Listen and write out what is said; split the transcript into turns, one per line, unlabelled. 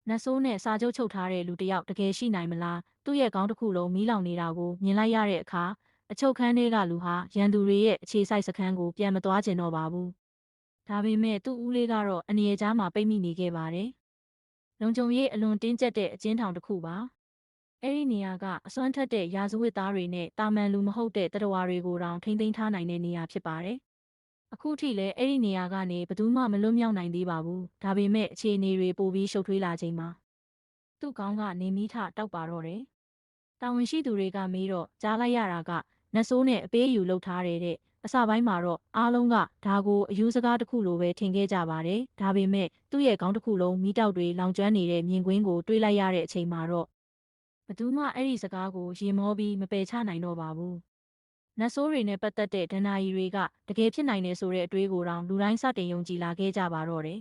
နတ်ဆိုးနဲ့စာချုပ်ချုပ်ထားတဲ့လူတစ်ယောက်တကယ်ရှိနိုင်မလားသူ့ရဲ့ခေါင်းတစ်ခုလုံးမီးလောင်နေတာကိုမြင်လိုက်ရတဲ့အခါအချုပ်ခန်းထဲကလူဟာရန်သူတွေရဲ့အခြေစိုက်စခန်းကိုပြန်မသွားကျင်တော့ပါဘူးဒါပေမဲ့သူ့ဦးလေးကတော့အနေအကြားမှာပိတ်မိနေခဲ့ပါတယ်လုံခြုံရေးအလွန်တင်းကျပ်တဲ့အကျဉ်းထောင်တစ်ခုပါအဲ့ဒီနေရာကအစွမ်းထက်တဲ့ရာဇဝတ်သားတွေနဲ့တာမန်လူမဟုတ်တဲ့တရဝါတွေကိုတောင်ထိမ့်သိမ်းထားနိုင်တဲ့နေရာဖြစ်ပါတယ်အခုထိလည်းအဲ့ဒီနေရာကနေဘယ်သူမှမလွတ်မြောက်နိုင်သေးပါဘူးဒါပေမဲ့အခြေအနေတွေပိုပြီးရှုပ်ထွေးလာချိန်မှာသူ့ကောင်းကနေမီးထတောက်ပါတော့တယ်တာဝန်ရှိသူတွေကမေးတော့ကြားလိုက်ရတာကနတ်ဆိုးနဲ့အပေးအယူလုပ်ထားတဲ့အစပိုင်းမှာတော့အားလုံးကဒါကိုအယူစကားတစ်ခုလိုပဲထင်ခဲ့ကြပါတယ်ဒါပေမဲ့သူ့ရဲ့ခေါင်းတစ်ခုလုံးမီးတောက်တွေလောင်ကျွမ်းနေတဲ့မြင်ကွင်းကိုတွေးလိုက်ရတဲ့အချိန်မှာတော့ဘသူမှအဲ့ဒီစကားကိုရေမောပြီးမပယ်ချနိုင်တော့ပါဘူးနတ်ဆိုးတွေနဲ့ပတ်သက်တဲ့ဒဏ္ဍာရီတွေကတကယ်ဖြစ်နိုင်တယ်ဆိုတဲ့အတွေးကိုတောင်လူတိုင်းစတင်ယုံကြည်လာခဲ့ကြပါတော့တယ်